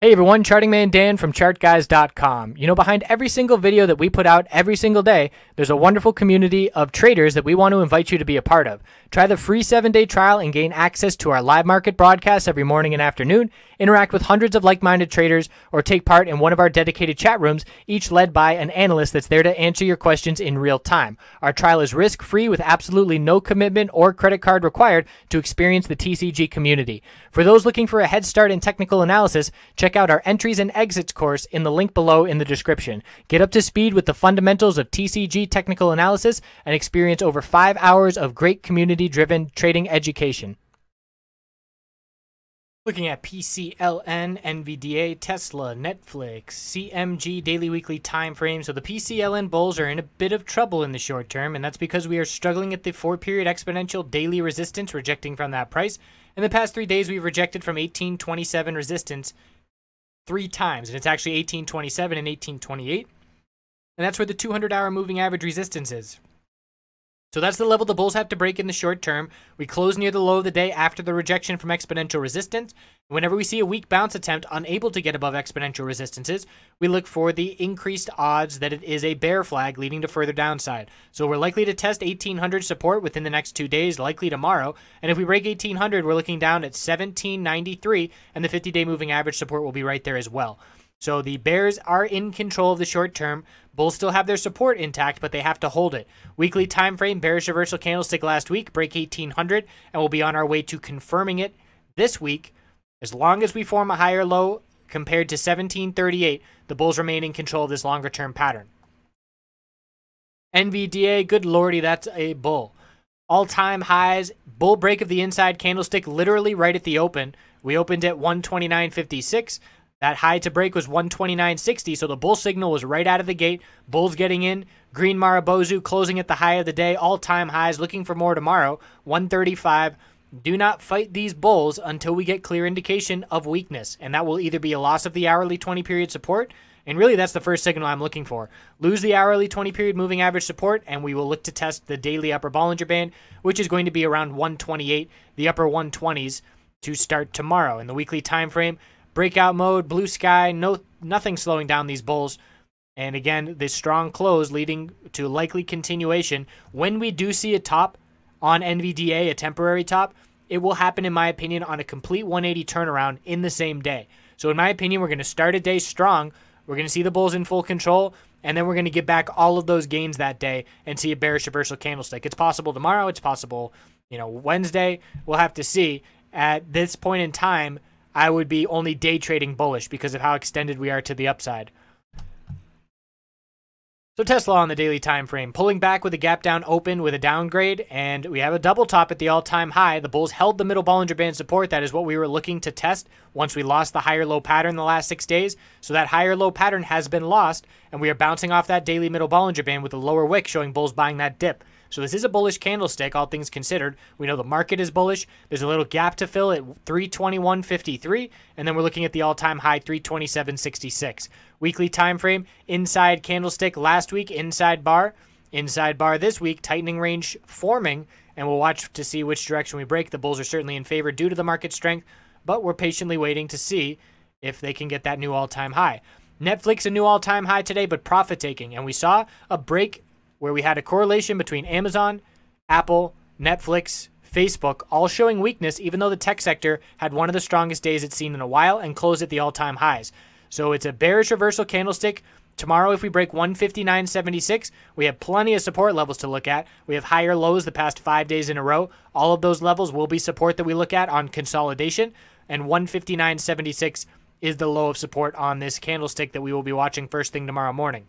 Hey everyone, Charting Man Dan from ChartGuys.com. You know, behind every single video that we put out every single day, there's a wonderful community of traders that we want to invite you to be a part of. Try the free 7-day trial and gain access to our live market broadcasts every morning and afternoon, interact with hundreds of like-minded traders, or take part in one of our dedicated chat rooms, each led by an analyst that's there to answer your questions in real time. Our trial is risk-free with absolutely no commitment or credit card required to experience the TCG community. For those looking for a head start in technical analysis, check out our entries and exits course in the link below in the description. Get up to speed with the fundamentals of TCG technical analysis and experience over 5 hours of great community-driven trading education. Looking at PCLN NVDA TSLA NFLX CMG daily weekly time frame. So the PCLN bulls are in a bit of trouble in the short term, and that's because we are struggling at the 4-period exponential daily resistance, rejecting from that price. In the past 3 days, we've rejected from 1827 resistance 3 times, and it's actually 1827 and 1828, and that's where the 200-hour moving average resistance is. So that's the level the bulls have to break in the short term. We close near the low of the day after the rejection from exponential resistance. Whenever we see a weak bounce attempt unable to get above exponential resistances, we look for the increased odds that it is a bear flag leading to further downside. So we're likely to test 1800 support within the next 2 days, likely tomorrow. And if we break 1800, we're looking down at 1793, and the 50-day moving average support will be right there as well. So the bears are in control of the short term. Bulls still have their support intact, but they have to hold it. Weekly time frame, bearish reversal candlestick last week, break 1800, and we'll be on our way to confirming it this week. As long as we form a higher low compared to 1738, the bulls remain in control of this longer term pattern. NVDA, good lordy, that's a bull. All-time highs, bull break of the inside candlestick literally right at the open. We opened at 129.56. That high to break was 129.60, so the bull signal was right out of the gate. Bulls getting in. Green Maribozu closing at the high of the day. All-time highs, looking for more tomorrow. 135. Do not fight these bulls until we get clear indication of weakness, and that will either be a loss of the hourly 20-period support, and really that's the first signal I'm looking for. Lose the hourly 20-period moving average support, and we will look to test the daily upper Bollinger Band, which is going to be around 128, the upper 120s, to start tomorrow. In the weekly time frame, breakout mode, blue sky, nothing slowing down these bulls. And again, this strong close leading to likely continuation. When we do see a top on NVDA, a temporary top, it will happen, in my opinion, on a complete 180 turnaround in the same day. So in my opinion, we're going to start a day strong. We're going to see the bulls in full control, and then we're going to get back all of those gains that day and see a bearish reversal candlestick. It's possible tomorrow. It's possible, Wednesday. We'll have to see. At this point in time, I would be only day trading bullish because of how extended we are to the upside. So Tesla on the daily time frame, pulling back with a gap down open with a downgrade, and we have a double top at the all-time high. The bulls held the middle Bollinger Band support. That is what we were looking to test once we lost the higher low pattern the last 6 days. So that higher low pattern has been lost, and we are bouncing off that daily middle Bollinger Band with a lower wick showing bulls buying that dip. So this is a bullish candlestick, all things considered. We know the market is bullish. There's a little gap to fill at 321.53, and then we're looking at the all-time high, 327.66. Weekly time frame, inside candlestick last week, inside bar this week, tightening range forming, and we'll watch to see which direction we break. The bulls are certainly in favor due to the market strength, but we're patiently waiting to see if they can get that new all-time high. Netflix, a new all-time high today, but profit-taking, and we saw a break where we had a correlation between Amazon, Apple, Netflix, Facebook, all showing weakness, even though the tech sector had one of the strongest days it's seen in a while and closed at the all-time highs. So it's a bearish reversal candlestick. Tomorrow, if we break 159.76, we have plenty of support levels to look at. We have higher lows the past 5 days in a row. All of those levels will be support that we look at on consolidation, and 159.76 is the low of support on this candlestick that we will be watching first thing tomorrow morning.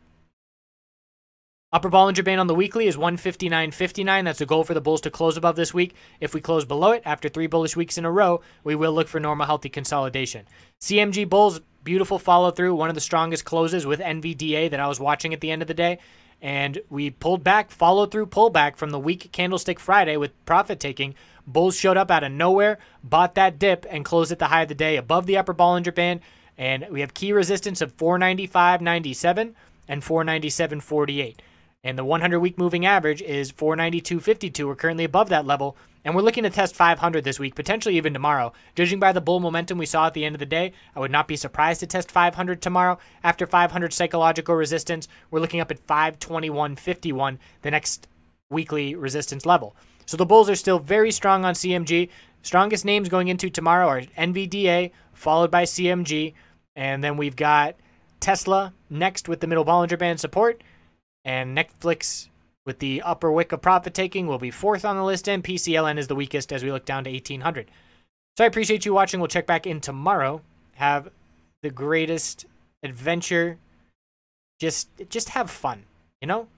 Upper Bollinger Band on the weekly is 159.59. That's a goal for the bulls to close above this week. If we close below it after 3 bullish weeks in a row, we will look for normal healthy consolidation. CMG bulls, beautiful follow through, one of the strongest closes with NVDA that I was watching at the end of the day. And we pulled back, follow through pullback from the weak candlestick Friday with profit taking. Bulls showed up out of nowhere, bought that dip, and closed at the high of the day above the upper Bollinger Band. And we have key resistance of 495.97 and 497.48. And the 100-week moving average is 492.52. We're currently above that level, and we're looking to test 500 this week, potentially even tomorrow. Judging by the bull momentum we saw at the end of the day, I would not be surprised to test 500 tomorrow. After 500 psychological resistance, we're looking up at 521.51, the next weekly resistance level. So the bulls are still very strong on CMG. Strongest names going into tomorrow are NVDA, followed by CMG, and then we've got Tesla next with the middle Bollinger Band support, and Netflix with the upper wick of profit taking will be fourth on the list, and PCLN is the weakest as we look down to 1800. So I appreciate you watching. We'll check back in tomorrow. Have the greatest adventure. Just have fun, you know?